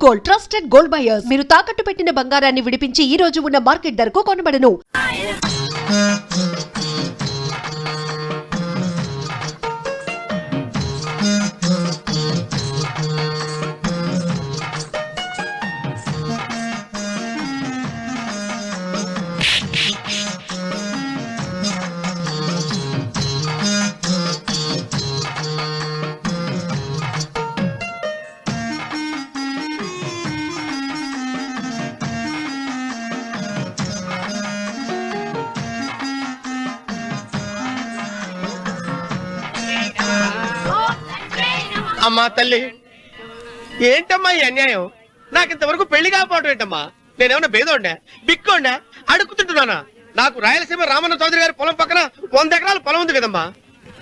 Gold, trusted gold buyers. మీరు తాకట్టు పెట్టిన బంగారాన్ని విడిపించి ఈ రోజు ఉన్న మార్కెట్ ధరకు కొనబడను. అమ్మా తల్లి, ఏంటమ్మా ఈ అన్యాయం? నాకు ఇంతవరకు పెళ్లి కాకపోవడం ఏంటమ్మా? నేనేమన్నా బేదోండా, బిక్కోండా, అడుగుతుంటున్నానా? నాకు రాయలసీమ రామన్న చౌదరి గారి పొలం పక్కన 100 ఎకరాల పొలం ఉంది కదమ్మా.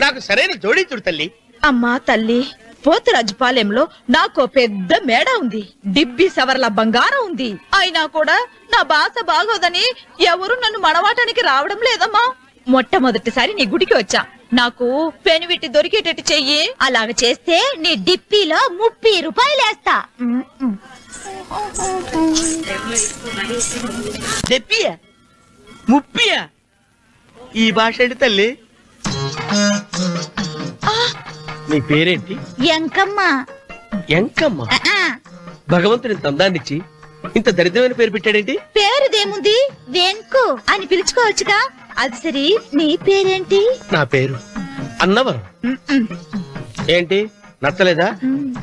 నాకు సరైన జోడించుడు తల్లి. అమ్మా తల్లి, పోతురాజుపాలెంలో నాకు పెద్ద మేడ ఉంది, డిబ్బి సవర్ల బంగారం ఉంది. అయినా కూడా నా భాష బాగోదని ఎవరు నన్ను మనవాటానికి రావడం లేదమ్మా. మొట్టమొదటిసారి నీ గుడికి వచ్చా. నాకు పెనువిట్టి దొరికేటట్టు చెయ్యి. అలాగ చేస్తే నీ డిప్పిలో 30 రూపాయలు వేస్తా. దెప్పియా, ముప్పియా? ఈ భాష ఏంటి తల్లి? నీ పేరేంటి? ఎంకమ్మ. ఎంకమ్మ? భగవంతుని ఇంత అందాన్నిచ్చి ఇంత దరిద్రమైన పేరు పెట్టాడేంటి? పేరుదేముంది, వెంకు అని పిలుచుకోవచ్చుగా. అది సరి, నీ పేరేంటి? నా పేరు అన్నవరం. ఏంటి నచ్చలేదా?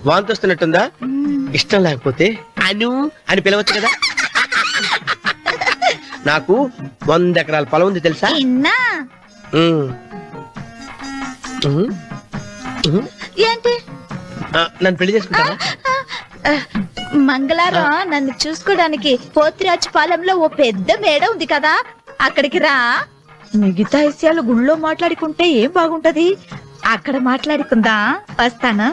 వాంతొస్తున్నట్టుందా? ఇష్టం లేకపోతే అను అని పిలవచ్చు కదా. నాకు 100 ఎకరాల పొలం ఉంది తెలుసా? ఏంటి? నన్ను పెళ్లి చేసుకుంటావా? మంగళవారం నన్ను చూసుకోవడానికి పోతిరాజుపాలెంలో ఓ పెద్ద మేడ ఉంది కదా, అక్కడికి రా. మిగతా విషయాలు గుళ్ళో మాట్లాడుకుంటే ఏం బాగుంటది, అక్కడ మాట్లాడుకుందా. వస్తానా?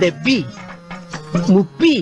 దెబ్బి ముప్పి.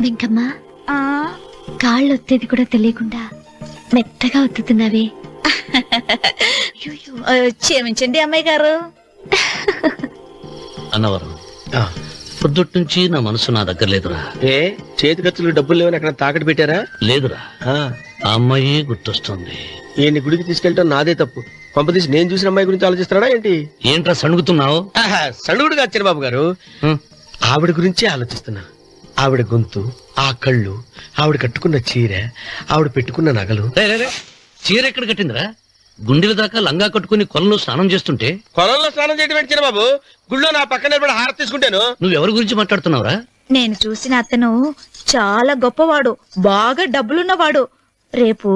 వెంకమ్మ, కాళ్ళు ఒత్తేది కూడా తెలియకుండా మెత్తగా ఒత్తుతున్నావే. క్షమించండి అమ్మాయి గారు. అన్నవరం, పొద్దుటి నుంచి నా మనసు నా దగ్గర లేదురా. ఏ చేతి ఖర్చులు డబ్బులు లేవని అక్కడ తాకట్టు పెట్టారా? లేదురా, ఆ అమ్మాయి గుర్తొస్తుంది. ఈయన్ని గుడికి తీసుకెళ్ళటం నాదే తప్పు. పంపదీసి నేను చూసిన అమ్మాయి గురించి ఆలోచిస్తున్నాడా ఏంటి? ఏంట్రా సణుగుతున్నావు? సణుగుడు కాదు చిరబాబు గారు, ఆవిడ గురించే ఆలోచిస్తున్నా. ఆవిడ గొంతు, ఆ కళ్ళు, ఆవిడ కట్టుకున్న చీర, ఆవిడ పెట్టుకున్న నగలు. చీర ఎక్కడ కట్టిందిరా? గుండెల దాకా లంగా కట్టుకుని కొలంలో స్నానం చేస్తుంటే కొలంలో స్నానం చేయడం ఏంటి చిన్నబాబు? గుళ్ళో నా పక్కన నిలబడి హారతి తీసుకుంటాను. నువ్వెవరి గురించి మాట్లాడుతున్నావురా? నేను చూసిన అతను చాలా గొప్పవాడు, బాగా డబ్బులున్నవాడు. రేపు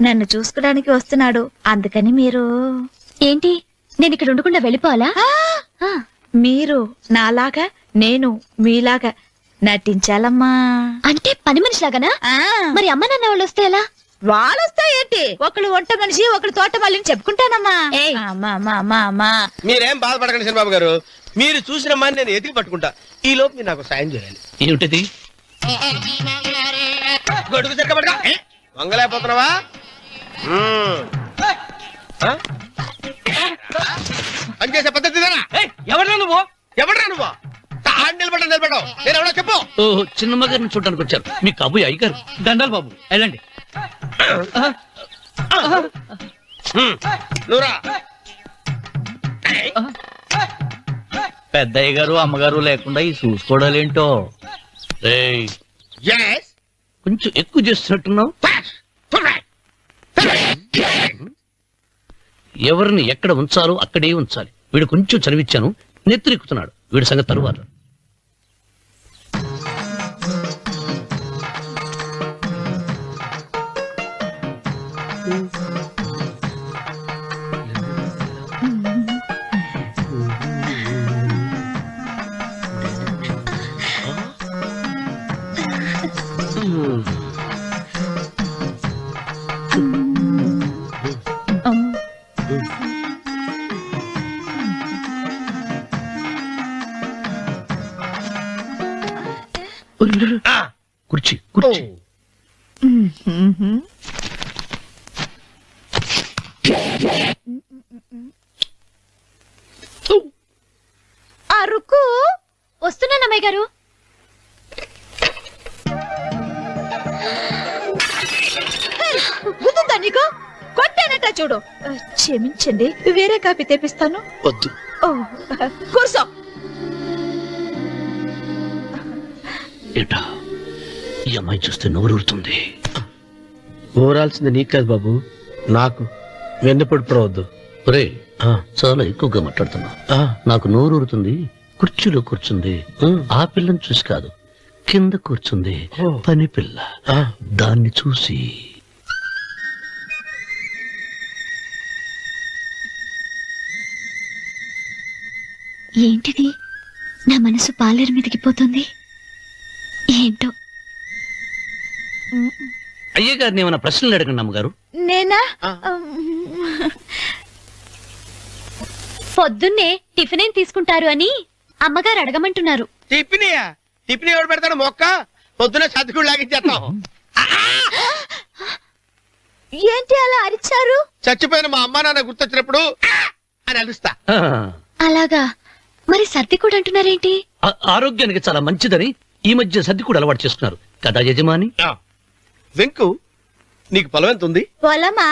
నన్ను చూసుకోడానికి వస్తున్నాడు. అందుకని మీరు ఏంటి నేను ఇక్కడ ఉండకుండా వెళ్ళిపోవాలా? మీరు నాలాగా, నేను మీలాగా నటించాలమ్మా. అంటే పని మనిషిలాగానా? మరి అమ్మ నాన్న వాళ్ళు వస్తే ఎలా? వాళ్ళొస్తా ఏంటి? ఒకళ్ళు వంట మనిషి, ఒకళ్ళు తోట మళ్ళీ చెప్పుకుంటానమ్మా. మీరేం బాధపడకండి చిన్నబాబు గారు. మీరు చూసిన మని నేను ఎతికి పట్టుకుంటా. ఈ లోపు మీరు నాకు సాయం చేయాలి. ఏమిటది? గొడుగు చెక్కబడగా వంగలేకపోతున్నావా? పనిచేసే పద్ధతి ఎవరా నువ్వు? ఎవడరా నువ్వు? నిలబడ్డావు. నేను ఎవడో చెప్పు. ఓహో, చిన్నమ్మ గారిని చూడడానికి వచ్చారు. మీ కబుయ్య అయ్యగారు. దండాలు బాబు, వెళ్ళండి. నువ్వురా. పెద్దయ్య గారు అమ్మగారు లేకుండా ఈ చూసుకోవడాలేంటో. ఏయ్, Yes. కొంచెం ఎక్కువ చేస్తున్నట్టున్నావు. ఎవరిని ఎక్కడ ఉంచాలో అక్కడే ఉంచాలి. వీడు కొంచెం చదివిచ్చాను, నెత్తిరెక్కుతున్నాడు. వీడి సంగతి తరువాత. కుర్చీ కుర్చీ. అరుకు వస్తున్నాను అమ్మాయి గారు. గుర్తుందా నీకు? కొట్టానట చూడు. క్షమించండి, వేరే కాపీ తెప్పిస్తాను. వద్దు. ఓ, కూర్చో. ఏటా ఈ అమ్మాయి చూస్తే నోరూరుతుంది. ఊరాల్సింది నీకు కాదు బాబు, నాకు. వెన్నుపొడి పడవద్దు. ఒరే, చాలా ఎక్కువగా మాట్లాడుతున్నా. నాకు నోరూరుతుంది. కుర్చీలో కూర్చుంది. ఆ పిల్లని చూసి కాదు, కింద కూర్చుంది పని పిల్ల. దాన్ని చూసి ఏంటిది? నా మనసు పాలేరు మీదకి పోతుంది. ఏంటో. అయ్య గారిని ఏమైనా ప్రశ్నలు అడగండి అమ్మగారు. నేనా? పొద్దున్నే టిఫిన్ ఏం తీసుకుంటారు అని అమ్మగారు అడగమంటున్నారు. టిఫినియా? టిఫిన్ ఎవడు పెడతాడు? మొక్క పొద్దున సర్దుకుడు లాగించేస్తాం. ఏంటి అలా అరిచారు? చచ్చిపోయిన మా అమ్మా నాన్న గుర్తొచ్చినప్పుడు అని అలుస్తా. అలాగా? మరి సర్ది కూడా అంటున్నారేంటి? ఆరోగ్యానికి చాలా మంచిదని ఈ మధ్య సర్ది కూడా అలవాటు చేస్తున్నారు కదా యజమాని. వెంకు, నీకు పొలం ఎంత ఉంది? పొలమా?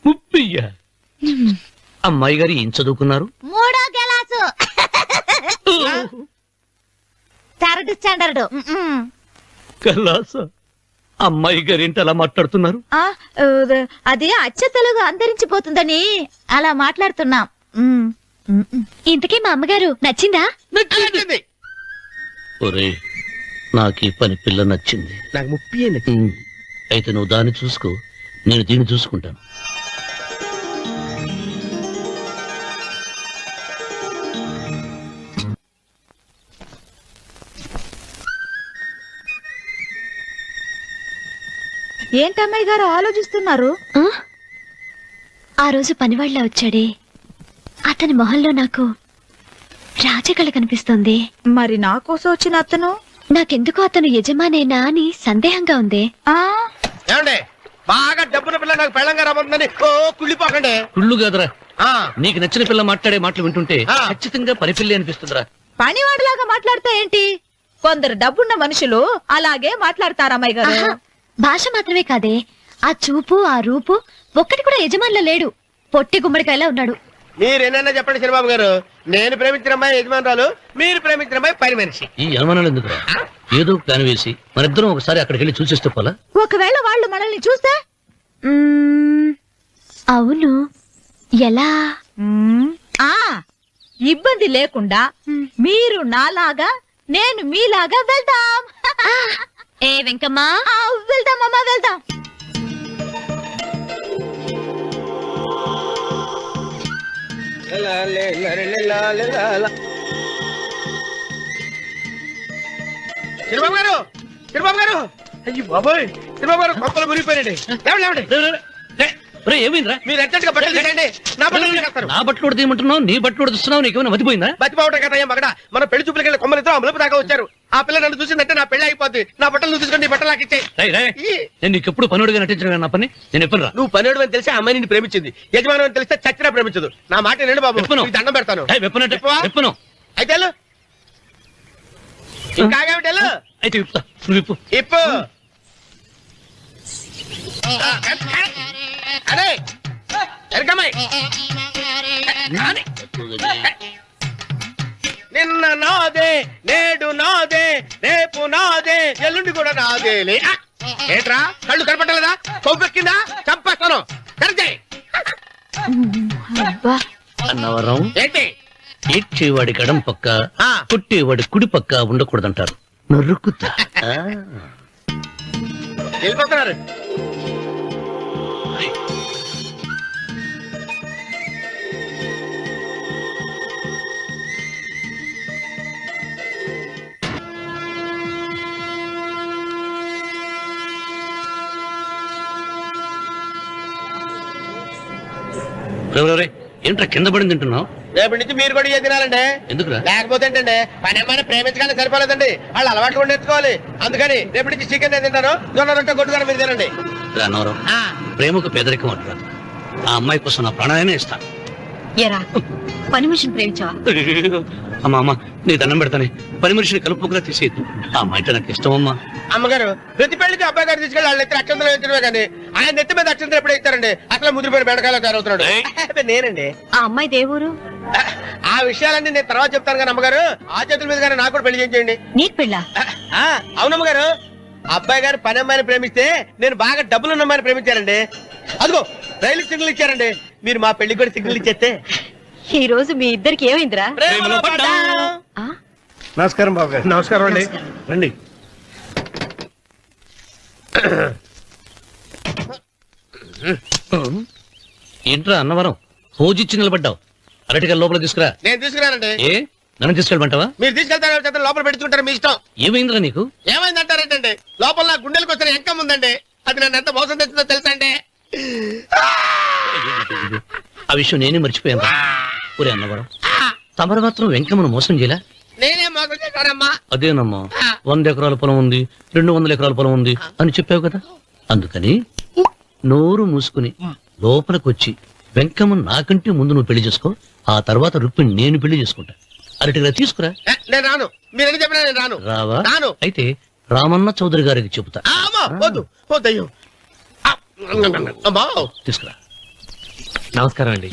ముప్పయ్య. అమ్మాయి గారు ఏం చదువుకున్నారు? 3వ క్లాసు, 3rd స్టాండర్డ్. కలాస. అమ్మాయి గారు ఏంటి అలా మాట్లాడుతున్నారు? అది అచ్చ తెలుగు అంతరించిపోతుందని అలా మాట్లాడుతున్నాం. ఇంతకీ మా అమ్మగారు నచ్చిందా? నచ్చింది. ఒరే, నాకు ఈ పని పిల్ల నచ్చింది. నాకు 30 నచ్చింది. అయితే నువ్వు దాన్ని చూసుకో, నేను దీన్ని చూసుకుంటాను. ఏంటమ్మాయి గారు ఆలోచిస్తున్నారు? ఆ రోజు పనివాళ్ళ వచ్చాడే, అతని మొహంలో నాకు రాజకళ కనిపిస్తోంది. మరి నా కోసం వచ్చిన అతను? నాకెందుకో అతను యజమానేనా అని సందేహంగా ఉంది. ఏమండి, బాగా డబ్బున పిల్ల నాకు పెళ్ళంగా రాబోతుందని కుళ్ళిపోకండి. కుళ్ళు కాదురా, నీకు నచ్చిన పిల్ల మాట్లాడే మాటలు వింటుంటే ఖచ్చితంగా పని పిల్లి అనిపిస్తుందిరా. పనివాడిలాగా మాట్లాడతా ఏంటి? కొందరు డబ్బున్న మనుషులు అలాగే మాట్లాడతారమ్మాయి గారు. భాష మాత్రమే కాదే, ఆ చూపు, ఆ రూపు ఒక్కటి కూడా యజమానిలో లేడు. పొట్టి గుమ్మడికాయలా ఉన్నాడు. మీరేనన్నా చెప్పండి చంద్రబాబు గారు, నేను ప్రేమించిన అమ్మాయి యజమానురాలు, మీరు ప్రేమించిన అమ్మాయి పని మనిషి. ఈ అనుమానాలు ఎందుకురా? ఏదో ప్లాన్ వేసి మనిద్దరం ఒకసారి అక్కడికి వెళ్ళి చూసేస్తే పోలా? ఒకవేళ వాళ్ళు మనల్ని చూస్తే అవును, ఎలా? ఆ ఇబ్బంది లేకుండా మీరు నాలాగా నేను మీలాగా వెళ్దాం. ఏ వెంకమ్మా, వెళ్దాం అమ్మా, వెళ్దాం. చిరుబాబు గారు, చిరుబాబు గారు, అయ్యి బాబోయ్, చిరుబాబు గారు కొంపలు మునిగిపోయారండి. లేవండి, లేవండి. ఏమైందిరా? మీరు అర్జెంట్ గా బట్టలు తీయండి. నా బట్టలు తీసేస్తారు. నా బట్టలు కూడా తీయమంటున్నావు, నీ బట్టలు కూడా తీస్తున్నావు, నీకేమైనా మతిపోయిందా? బతిపావటం కదా అయ్యా మగడ. మన పెళ్లి చూపులకి వెళ్ళి కొమ్మలతో అమలుపు దాకా వచ్చారు. ఆ పిల్ల నన్ను చూసిందంటే నా పెళ్లి అయిపోద్ది. నా బట్టలు నువ్వు తీసుకొని నీ బట్టలు నాకు ఇచ్చేయి. నేను నీకు ఎప్పుడు పనుడిగా నటించడం నా పని. నేను ఎప్పుడు రా? నువ్వు పనివాడు అని తెలిసి ఆ అమ్మాయి నిన్ను ప్రేమించింది. యజమాని అని తెలిస్తే చచ్చినా ప్రేమించదు. నా మాట నేను బాబు, విప్పను. నీకు దండం పెడతాను. విప్పను. అయితే వెళ్ళు. ఇంకా ఆగేమిటి వెళ్ళు. అయితే విప్పుతా, నువ్వు విప్పు. ఇప్పు. అరే ఎరకమ్మాయి, నిన్న నాదే, నేడు నాదే, రేపు నాదే, ఎల్లుండి కూడా నాదేలే. ఏట్రా కళ్ళు కనపట్టలేదా? కొవ్వెక్కిందా? చంపేస్తాను. కరెక్టే. అన్నవరం ఏంటి? ఏడ్చేవాడి గడం పక్క, కొట్టేవాడి కుడి పక్క ఉండకూడదంటారు. నరుకుతా. వెళ్ళిపోతున్నారు. ఏంట్రా కింద పడింది తింటున్నావు? రేపటి నుంచి మీరు కూడా ఏ తినాలండి. ఎందుకురా? లేకపోతే ఏంటండి, పని అమ్మాయిని ప్రేమించగానే సరిపోలేదండి, వాళ్ళు అలవాటు కూడా నేర్చుకోవాలి. అందుకని రేపటి నుంచి చికెన్ తింటాను, జొన్న రొట్టె కొట్టుకొని మీరు తినండి. అన్నవరం, ప్రేమకు పేదరికం అంటారు. ఆ అమ్మాయి కోసం నా ప్రాణాలనే ఇస్తాను. ఎరా పని మనిషిని ప్రేమించావా? అమ్మా అమ్మా, నీ దండం పెడతానే, పని మనిషిని కలుపుకులా తీసేది. ఆ అమ్మాయి నాకు ఇష్టం అమ్మా. అమ్మగారు, ప్రతి పెళ్లికి అబ్బాయి గారు తీసుకెళ్ళి వాళ్ళ ఎత్తి అక్షంతలు వేయించడమే కానీ ఆయన నెత్తి మీద అక్షంతలు ఎప్పుడు ఇస్తారండి? అసలు ముదిరిపోయిన బెండకాయలో తయారవుతున్నాడు. నేనండి. ఆ అమ్మాయి దేవురు? ఆ విషయాలన్నీ నేను తర్వాత చెప్తాను కానీ అమ్మగారు, ఆ చేతుల మీద కానీ నాకు కూడా పెళ్లి చేయండి. నీకు పెళ్ళా? అవునమ్మగారు, అబ్బాయి గారు పని అమ్మాయిని ప్రేమిస్తే నేను బాగా డబ్బులు ఉన్న అమ్మాయిని ప్రేమించారండి. అదిగో రైలు సిగ్నల్ ఇచ్చారండి. మీరు మా పెళ్లికి కూడా సిగ్నల్ ఇచ్చేస్తే. ఈ రోజు మీ ఇద్దరికి ఏమైందిరా? నమస్కారం బాబు గారు. నమస్కారం అండి. రండి. ఏంట్రా అన్నవరం, పూజిచ్చి నిలబడ్డావు? అరటిగా లోపల తీసుకురా. నేను తీసుకురానండి. ఏ నన్ను తీసుకెళ్ళమంటావా? మీరు తీసుకెళ్తారు, లోపల పెట్టుకుంటారు, మీ ఇష్టం. ఏమైందిరా నీకు? ఏమైందంటారేంటండి? లోపల నా గుండెలకు వచ్చిన ఎంకం ఉందండి. అది నన్ను ఎంత మోసం తెచ్చిందో తెలుసా అండి? ఆ విషయం నేనే మర్చిపోయాను. ఒరే అన్నవరం, తమరు మాత్రం వెంకమ్మను మోసం చేయలే? నేనే మోసం చేశానమ్మా. అదేనమ్మా, 100 ఎకరాల పొలం ఉంది, 200 ఎకరాల పొలం ఉంది అని చెప్పావు కదా. అందుకని నోరు మూసుకుని లోపలికొచ్చి వెంకమ్మ నాకంటే ముందు నువ్వు పెళ్లి చేసుకో. ఆ తర్వాత రుక్మిణి నేను పెళ్లి చేసుకుంటా. అరటిగా తీసుకురా. నేను రాను. మీరని చెప్పినా నేను రాను. రావా? రాను. అయితే రామన్న చౌదరి గారికి చెబుతా. వద్దు వద్దయ్యో. తీసుకురా. నమస్కారం అండి.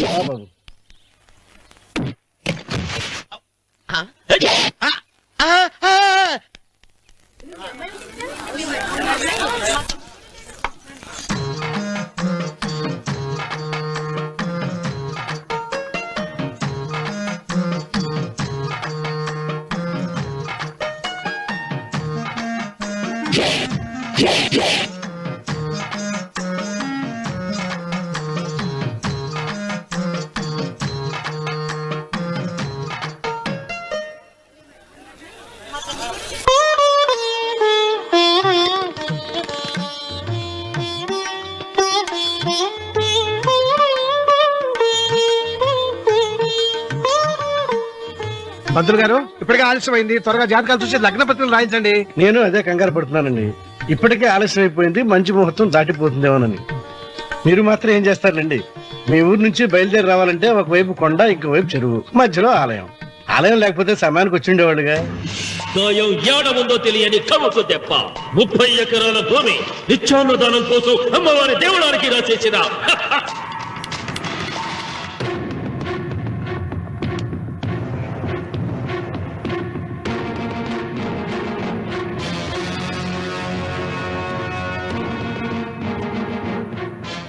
పంతులు గారు, ఇప్పటికే ఆలస్యమైంది, త్వరగా జాతకాలు చూసి లగ్న పత్రికలు రాయించండి. నేను అదే కంగారు పడుతున్నానండి. ఇప్పటికే ఆలస్యం అయిపోయింది, మంచి ముహూర్తం దాటిపోతుందేమోనని. మీరు మాత్రం ఏం చేస్తారండి? మీ ఊరు నుంచి బయలుదేరి రావాలంటే ఒకవైపు కొండ, ఇంకోవైపు చెరువు, మధ్యలో ఆలయం. ఆలయం లేకపోతే సమయానికి వచ్చి ఉండేవాళ్ళుగా. గాయం ఏడముందో తెలియని కవకు దెబ్బ 30 ఎకరాల భూమి నిత్యాన్నదానం కోసం అమ్మవారి దేవుడానికి రాసేసిన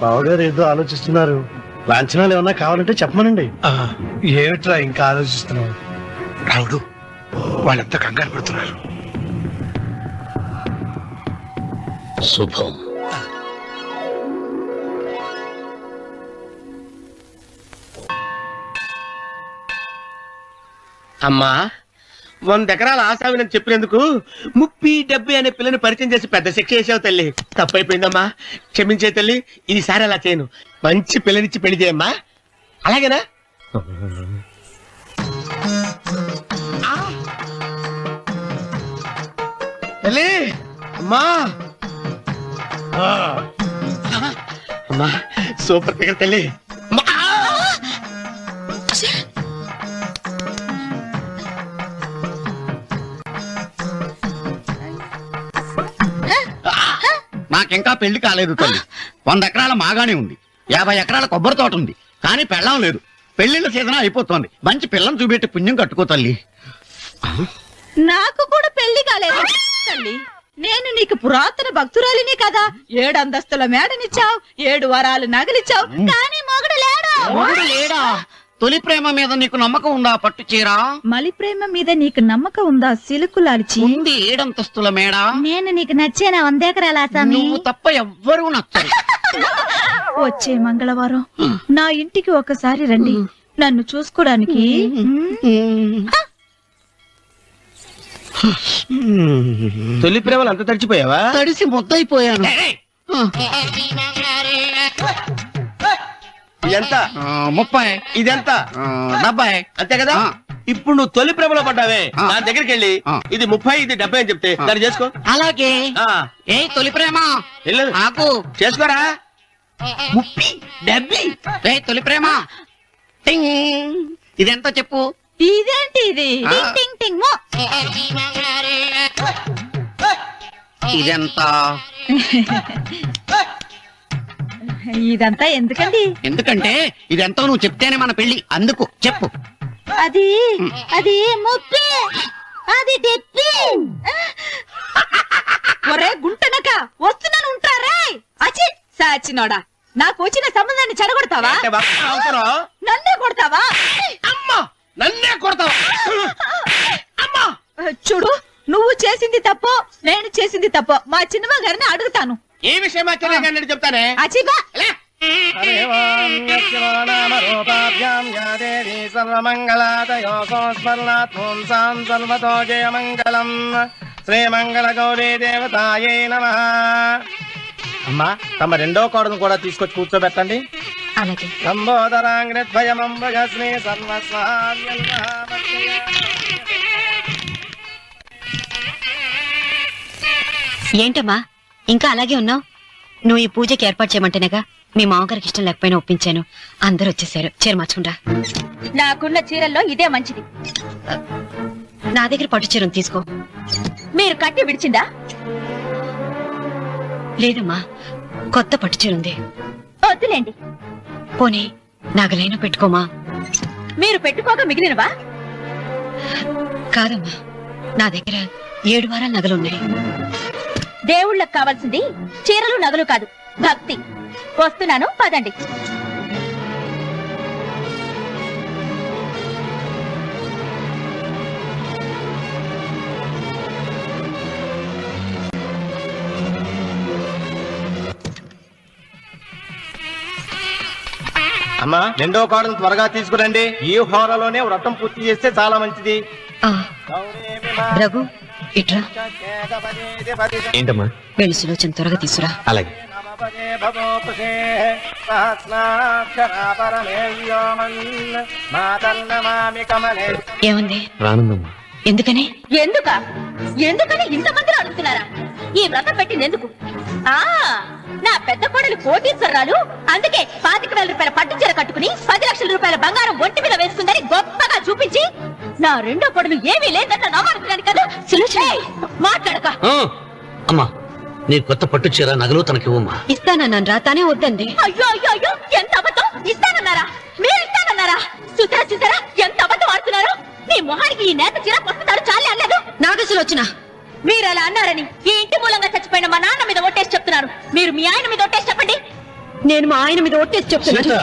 బావగారు ఏదో ఆలోచిస్తున్నారు. లాంఛనాలు ఏమన్నా కావాలంటే చెప్పమనండి. ఏమిట్రా ఇంకా ఆలోచిస్తున్నావు? రావుడు, వాళ్ళంతా కంగారు పడుతున్నారు. శుభం. అమ్మా 100 ఎకరాల ఆశావినని చెప్పినందుకు 30-70 అనే పిల్లని పరిచయం చేసి పెద్ద శిక్ష చేసావు తల్లి. తప్పైపోయిందమ్మా, క్షమించే తల్లి. ఈసారి అలా చేయను. మంచి పిల్లనిచ్చి పెళ్లి చేయమ్మా. అలాగేనా? తల్లి, అమ్మా అమ్మా, సూపర్ ఫిగర్ తల్లి. అమ్మా! నాకింకా పెళ్లి కాలేదు తల్లి. 100 ఎకరాల మాగానే ఉంది, 50 ఎకరాల కొబ్బరి తోట ఉంది, కానీ పెళ్ళం లేదు. పెళ్లిళ్ళ సీజన్ అయిపోతోంది. మంచి పిల్లని చూపెట్టి పుణ్యం కట్టుకో తల్లి. నాకు కూడా పెళ్లి కాలేదు తల్లి. నేను నీకు పురాతన భక్తురాలిని కదా. 7 అంతస్తుల మేడనిచ్చావు, 7 వరాలు నగలిచ్చావు, కానీ మొగుడు లేడు. మొగుడు లేడా? తొలి ప్రేమ మీద నీకు నమ్మకం ఉందా? పట్టు చీరా. మలి ప్రేమ మీద నీకు నమ్మకం ఉందా? సిలుకులాల్చి ఉంది 7 అంతస్తుల మేడ. నేను నీకు నచ్చేనా 100 ఎకరాల ఆసామి? నువ్వు తప్ప ఎవ్వరూ నచ్చరు. వచ్చే మంగళవారం నా ఇంటికి ఒకసారి రండి, నన్ను చూసుకోడానికి. తొలి ప్రేమలు అంత తడిచిపోయావా? తడిసి ముద్దయిపోయాను. ఎంత? 30. ఇదెంత? 70. అంతే కదా. ఇప్పుడు నువ్వు తొలి ప్రేమలో పడ్డావే, నా దగ్గరికి వెళ్ళి ఇది 30 ఇది 70 అని చెప్తే దాన్ని చేసుకో. అలాగే. ఏ తొలి ప్రేమ నాకు చేసుకోరా. 30 70. ఏ తొలి ప్రేమ టింగ్, ఇదెంత చెప్పు. ఇదేంటి ఇది? టింగ్ టింగ్ టింగ్ మో. ఇదెంత? ఇదంతా ఎందుకండి? ఎందుకంటే ఇదెంతో నువ్వు చెప్తేనే మన పెళ్లి. అందుకు చెప్పు. అది అది 30, అది 70. ఒరే గుంటనక, వస్తున్నాను ఉంటారే. అచి సాచినోడా, నాకు వచ్చిన సంబంధాన్ని చెడగొడతావా? నన్నే కొడతావా? అమ్మా, నన్నే కొడతావా? అమ్మా, చూడు, నువ్వు చేసింది తప్పో నేను చేసింది తప్పో మా చిన్నమ్మ గారిని అడుగుతాను. ఏ విషయం ఆశ్చర్యంగా చెప్తానే. అచిబా శ్రీమంగళ గౌరీ దేవతాయే నమః. అమ్మా, తమ రెండో కోడను కూడా తీసుకొచ్చి కూర్చోబెట్టండి. అలాగే. లంబోదరాంగ్రద్వయమంబగస్నే సర్వస్వామ్యం. ఏంటమ్మా ఇంకా అలాగే ఉన్నావు? నువ్వు ఈ పూజకి ఏర్పాటు చేయమంటేనేగా మీ మామగారికి ఇష్టం లేకపోయినా ఒప్పించాను. అందరూ వచ్చేసారు. చీర మార్చుకుంటా. నాకున్న చీరల్లో ఇదే మంచిది. నా దగ్గర పట్టు చీరను తీసుకో. మీరు కట్టి విడిచిందా? లేదమ్మా, కొత్త పట్టు చీర ఉంది. వద్దులేండి. పోనీ నాగలైనా పెట్టుకోమా. మీరు పెట్టుకోగా మిగిలినవా? కాదమ్మా, నా దగ్గర 7 వారాల నగలున్నాయి. దేవుళ్ళకి కావాల్సింది చీరలు నగలు కాదు, భక్తి. వస్తున్నాను, పదండి. అమ్మా, రెండో కోడను త్వరగా తీసుకురండి. ఈ హోరలోనే వ్రతం పూర్తి చేస్తే చాలా మంచిది. రఘు, ఇట్రా. ఏంటమ్మా? వెళ్ళి సులోచన త్వరగా తీసురా. అలాగే. ఏమంది? రానుందమ్మా. ఎందుకని? ఎందుకని ఇంతమందిని అడుగుతున్నారా? ఈ వ్రతం పెట్టింది ఎందుకు? నా పెద్ద కోడలు కోటీశ్వరరాలు, అందుకే 25,000 రూపాయల పట్టు చీర కట్టుకుని 10 లక్షల రూపాయల బంగారం ఒంటి మీద వేసుకుందని గొప్పగా చూపించి నా రెండో కోడలు ఏమీ లేదన్న నమ్మకం కదా. మాట్లాడక. అమ్మా, నీ కొత్త పట్టు చీర నగలు తనకివ్వమ్మా. ఇస్తానన్నాను రా, తానే వద్దండి. అయ్యో అయ్యో అయ్యో, ఎంత అబద్ధం! ఇస్తానన్నారా? మీరు ఇస్తానన్నారా? చూసారా చూసారా ఎంత అబద్ధం ఆడుతున్నారు? మీ మొహానికి ఈ నేత చీర వస్తున్నాడు చాలే అనలేదు. నాగ సులోచన, మీరు అలా అన్నారని ఈ ఇంటి మూలంగా చచ్చిపోయిన మా నాన్న మీద ఒట్టేసి చెప్తున్నారు. మీరు మీ ఆయన మీద ఒట్టేసి చెప్పండి. నేను మా ఆయన మీద ఒట్టేసి చెప్తున్నాను. సీత,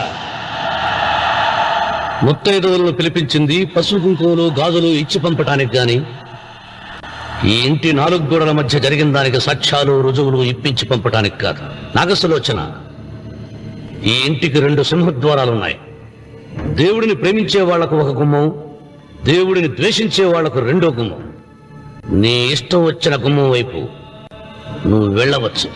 ముత్తైదువులను పిలిపించింది పసుపు కుంకుమలు గాజులు ఇచ్చి పంపటానికి గాని ఈ ఇంటి 4 గోడల మధ్య జరిగిన దానికి సాక్ష్యాలు రుజువులు ఇప్పించి పంపటానికి కాదు. నాగసులోచన, ఈ ఇంటికి 2 సింహద్వారాలున్నాయి. దేవుడిని ప్రేమించే వాళ్లకు ఒక గుమ్మం, దేవుడిని ద్వేషించే వాళ్లకు 2వ గుమ్మం. నీ ఇష్టం వచ్చిన గుమ్మం వైపు నువ్వు వెళ్ళవచ్చు.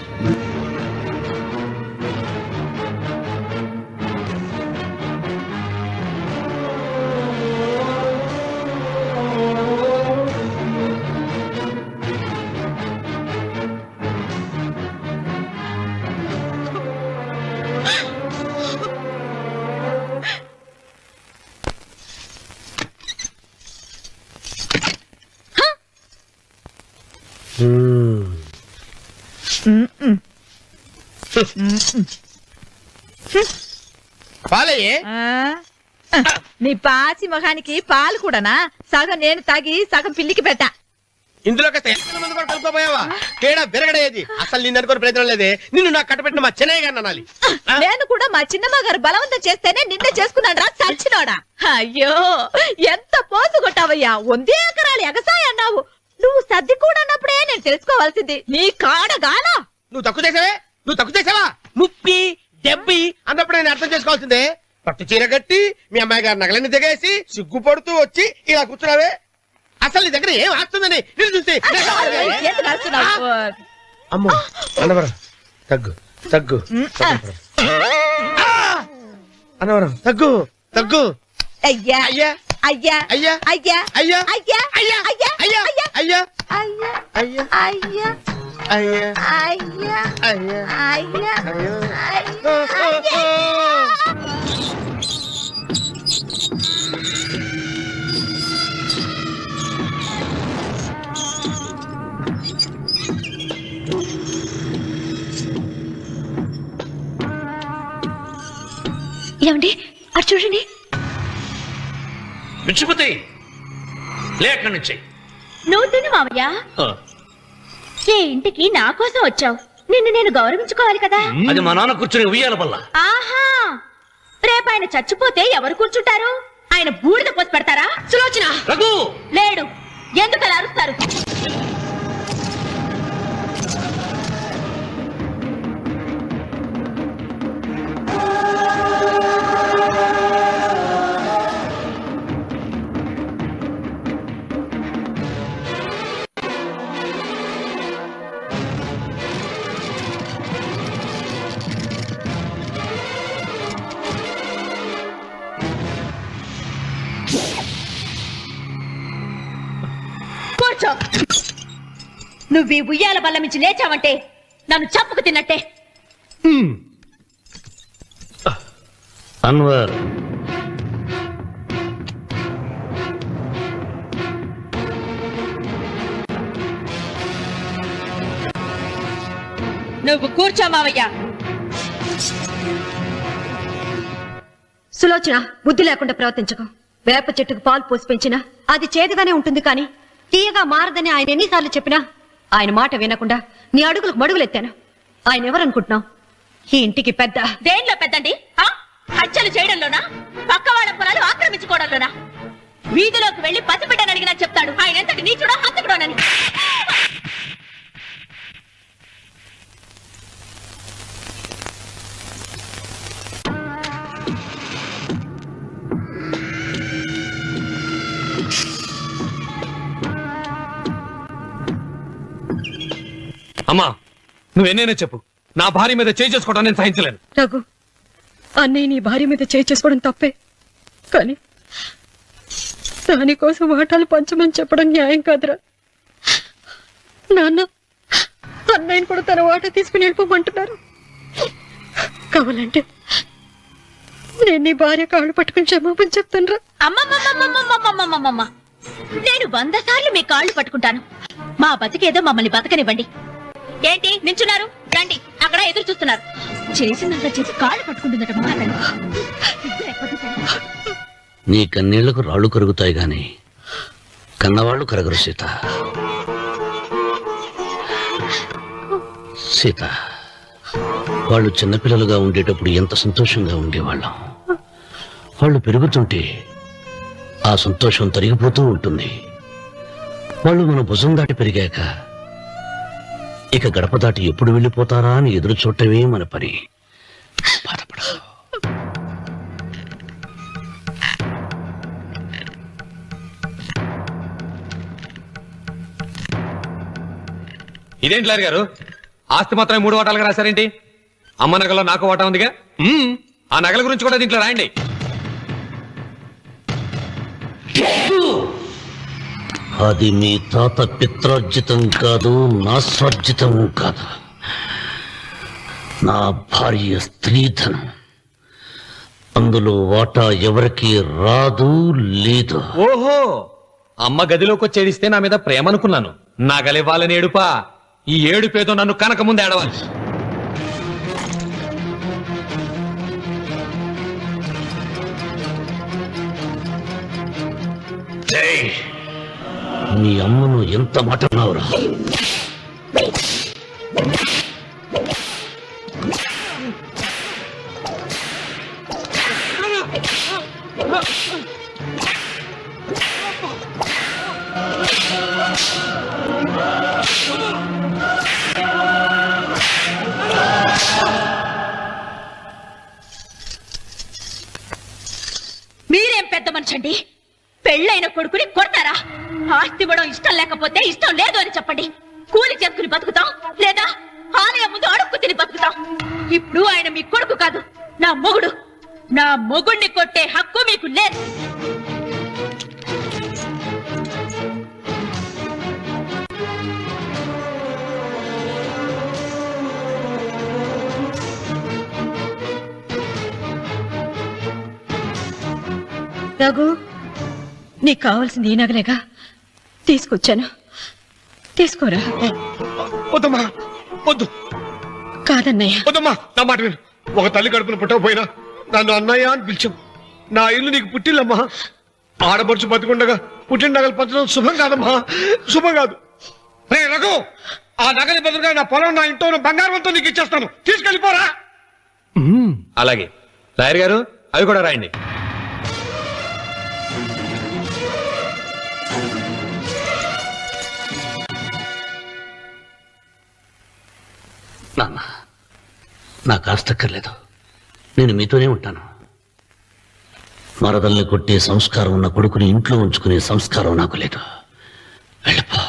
పాలయ్యే నీ పాచి మొహానికి పాలు కూడానా? సగం నేను తాగి సగం పిల్లికి పెట్టా. ఇందులో మంది కూడా కలుపుకోపోయావా? తేడా బెరగడేది. అసలు నిన్ను అనుకునే ప్రయత్నం లేదే. నిన్ను నాకు కట్టబెట్టిన మా చెన్నయ్య గారిని అనాలి. నేను కూడా మా చిన్నమ్మ గారు బలవంతం చేస్తేనే నిన్నే చేసుకున్నాను రా చచ్చినోడా. అయ్యో ఎంత పోసు కొట్టావయ్యా. 100 ఎకరాలు ఎగసాయ అన్నావు. నువ్వు సర్ది కూడా అన్నప్పుడే నేను తెలుసుకోవాల్సింది. నీ కాడగానా? నువ్వు తక్కువ చేసావా? ముప్పి డెబ్బి అన్నప్పుడు నేను అర్థం చేసుకోవాల్సిందే. పట్టు చీర కట్టి మీ అమ్మాయి గారి నగలన్నీ దిగేసి సిగ్గుపడుతూ వచ్చి ఇలా కూర్చున్నావే. అసలు నీ దగ్గర ఏం ఆస్తుందని నేను చూసి అమ్మో అన్నవరం తగ్గు అన్నవరం తగ్గు అయ్యా అయ్యా అయ్యా అయ్యా అయ్యా అయ్యా అయ్యా అయ్యా అయ్యా అయ్యా అయ్యా అయ్యా అయ్యా అయ్యా అయ్యా అయ్యా అయ్యా అయ్యా ఏమండి అటు చూడండి. విచ్చిపోతే లేక నుంచి నువ్వు తిను మావయ్య. ఏ ఇంటికి నా కోసం వచ్చావు, నిన్ను నేను గౌరవించుకోవాలి కదా. అది మా నాన్న కూర్చుని ఉయ్యాల వల్ల. ఆహా, రేపు ఆయన చచ్చిపోతే ఎవరు కూర్చుంటారు? ఆయన బూడిద పోసి పెడతారా? సులోచన రఘు లేడు. ఎందుకు అలా అరుస్తారు? నువ్వు ఈ ఉయ్యాల బల్ల మించి లేచావంటే నన్ను చప్పుకు తిన్నట్టే. అన్వర్, నువ్వు కూర్చో మావయ్య. సులోచన, బుద్ధి లేకుండా ప్రవర్తించకు. వేప చెట్టుకు పాలు పోసి పెంచినా అది చేదుగానే ఉంటుంది, కానీ తీయగా మారదని ఆయన ఎన్నిసార్లు చెప్పినా ఆయన మాట వినకుండా నీ అడుగులకు మడుగులెత్తాను. ఆయన ఎవరనుకుంటున్నావు? ఈ ఇంటికి పెద్ద. దేంట్లో పెద్దండి? హత్యలు చేయడంలోనా? పక్కవాడ పొలాలు ఆక్రమించుకోవడంలోనా? వీధిలోకి వెళ్లి పసిబిడ్డని అడిగినా చెప్తాడు ఆయన ఎంతటి నీచుడో హంతకుడోనని. అమ్మా, నువ్వెన్నైనా చెప్పు, నా భార్య మీద చేయి చేసుకోవడం నేను సహించలేను. రఘు, అన్నయ్య నీ భార్య మీద చేయి చేసుకోవడం తప్పే, కానీ దానికోసం వాటాలు పంచమని చెప్పడం న్యాయం కాదురా. నాన్న అన్నయ్యని కూడా తన వాటా తీసుకుని వెళ్ళిపోమంటున్నారు. కావాలంటే నేను నీ భార్య కాళ్ళు పట్టుకుని క్షమాపణ చెప్తాను రా. అమ్మమ్మమ్మమ్మమ్మమ్మమ్మమ్మమ్మ, నేను 100 సార్లు మీ కాళ్ళు పట్టుకుంటాను. మా బతికేదో మమ్మల్ని బతకనివ్వండి. ఏంటి నించున్నారు? రండి, అక్కడ ఎదురు చూస్తున్నారు. చేసినంత చేసి కాళ్ళు పట్టుకుంటుందట మహాతల్లి. నీ కన్నీళ్లకు రాళ్లు కరుగుతాయి గాని కన్నవాళ్లు కరగరు సీత. సీత, వాళ్ళు చిన్నపిల్లలుగా ఉండేటప్పుడు ఎంత సంతోషంగా ఉండేవాళ్ళం. వాళ్ళు పెరుగుతుంటే ఆ సంతోషం తరిగిపోతూ ఉంటుంది. వాళ్ళు మన భుజం దాటి పెరిగాక ఇక గడప దాటి ఎప్పుడు వెళ్ళిపోతారా అని ఎదురు చూడటమే మన పని. బాధపడ. ఇదేంటి లారీ గారు, ఆస్తి మాత్రమే 3 వాటాలుగా రాశారేంటి? అమ్మ నగలో నాకు వాటా ఉందిగా, ఆ నగల గురించి కూడా దీంట్లో రాయండి. అది మీ తాత పిత్రార్జితం కాదు, నా స్వార్జితం కాదు. నా భార్య స్త్రీధనం. అందులో వాటా ఎవరికి రాదు లేదు. ఓహో, అమ్మ గదిలోకి వచ్చేడిస్తే నా మీద ప్రేమ అనుకున్నాను. నగలివ్వాలని ఏడుపా. ఈ ఏడుపేదో నన్ను కనక ముందు ఏడవాలి. మీ అమ్మను ఎంత మాట అన్నావురా? మీరేం పెద్ద మనిషి అండి? పెళ్ళైన కొడుకుని కొడతారా? ఆస్తి ఇవ్వడం ఇష్టం లేకపోతే ఇష్టం లేదు అని చెప్పండి. కూలి చేసుకుని బతుకుతాం, లేదా ఆలయం ముందు అడుక్కు తిని బతుకుతాం. ఇప్పుడు ఆయన మీ కొడుకు కాదు, నా మొగుడు. నా మొగుడిని కొట్టే హక్కు మీకు లేదు. రఘు, నీకు కావాల్సింది ఈ నగలేగా, తీసుకొచ్చాను. తీసుకోరా. వద్దమ్మా, వద్దు. కాదన్నయ్య. వద్దమ్మా, నా మాట విను. ఒక తల్లి కడుపున పుట్టకపోయినా నన్ను అన్నయ్య అని పిలిచావు. నా ఇల్లు నీకు పుట్టిల్లమ్మా. ఆడపడుచు బతికుండగా పుట్టిన నగలు పంచడం శుభం కాదమ్మా, శుభం కాదు. రే రఘు, ఆ నగలి బదులుగా నా పొలం, నా ఇంట్లో బంగారంతో నీకు ఇచ్చేస్తాను. తీసుకెళ్ళిపోరా. అలాగే లాయర్ గారు, అవి కూడా రాయండి. నాన్న, నాకు ఆస్తక్కర్లేదు. నేను మీతోనే ఉంటాను. మరదల్ని కొట్టే సంస్కారం ఉన్న కొడుకుని ఇంట్లో ఉంచుకునే సంస్కారం నాకు లేదు. వెళ్ళిపో.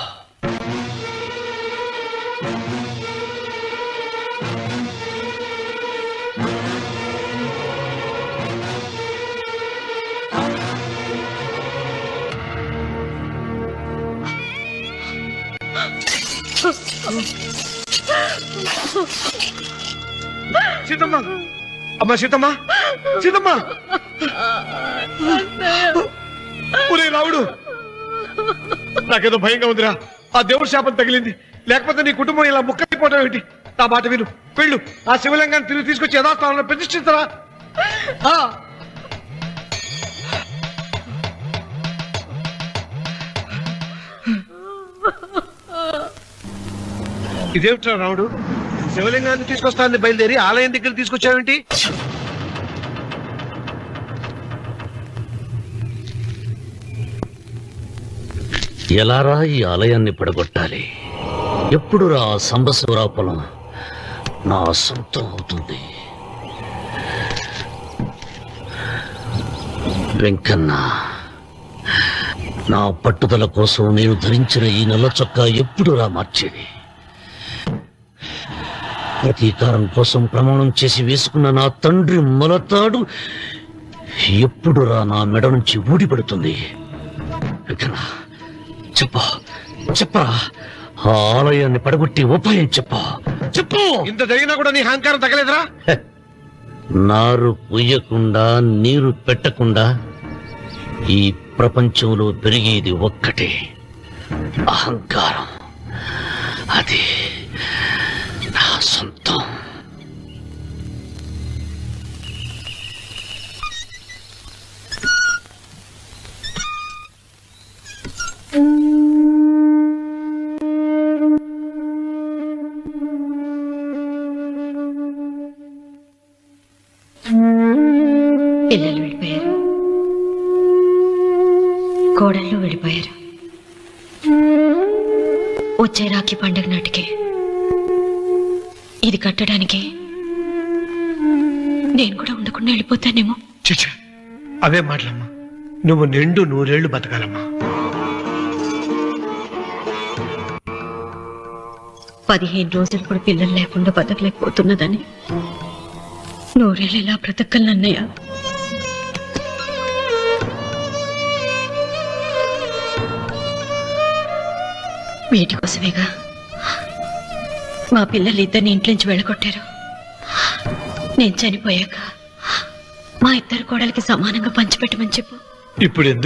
సీతమ్మ, అమ్మా సీతమ్మ, సీతమ్మ. ఒరే రావుడు, నాకేదో భయంగా ఉందిరా. ఆ దేవుడి శాపం తగిలింది. లేకపోతే నీ కుటుంబం ఇలా ముక్కైపోవడం ఏంటి? నా మాట విను, వెళ్ళు. ఆ శివలింగాన్ని తిరిగి తీసుకొచ్చి యథాస్థానంలో ప్రతిష్ఠించరా. ఇదేమిట్రా రావుడు, శివలింగాన్ని తీసుకొస్తానని బయలుదేరి ఆలయం దగ్గర తీసుకొచ్చావేంటి? ఎలారా ఈ ఆలయాన్ని పడగొట్టాలి? ఎప్పుడు రా సంబశివరాపులం నా సొంతం అవుతుంది? వెంకన్న, నా పట్టుదల కోసం నేను ధరించిన ఈ నల్ల చొక్కా ఎప్పుడు రా మార్చేది? ప్రతీకారం కోసం ప్రమాణం చేసి వేసుకున్న నా తండ్రి మొలతాడు ఎప్పుడు రా నా మెడ నుంచి ఊడిపడుతుంది? వెంకన్న, చెప్పా చెప్పరా, ఆ ఆలయాన్ని పడగొట్టి ఉపాయం చెప్పు. ఇంత జరిగినా కూడా నీ అహంకారం తగ్గలేదురా? నారు పొయ్యకుండా నీరు పెట్టకుండా ఈ ప్రపంచంలో పెరిగేది ఒక్కటే, అహంకారం. అది నా సొంతం. కోడళ్ళు వెళ్ళిపోయారు. వచ్చే రాఖీ పండగ నాటికి ఇది కట్టడానికి నేను కూడా ఉండకుండా వెళ్ళిపోతానేమో. చిచ్చా, అవే మాటలమ్మా. నువ్వు నిండు 100 ఏళ్లు బతకాలమ్మా. 15 రోజులు కూడా పిల్లలు లేకుండా బతకలేకపోతున్నదని 100 ఏళ్ళు ఎలా బ్రతకలన్నయ్య? వీటి కోసమేగా మా పిల్లలు ఇద్దరిని ఇంట్లోంచి వెళ్ళగొట్టారు. నేను చనిపోయాక మా ఇద్దరు కోడలికి సమానంగా పంచిపెట్టమని చెప్పు. ఇప్పుడు ఎందుకు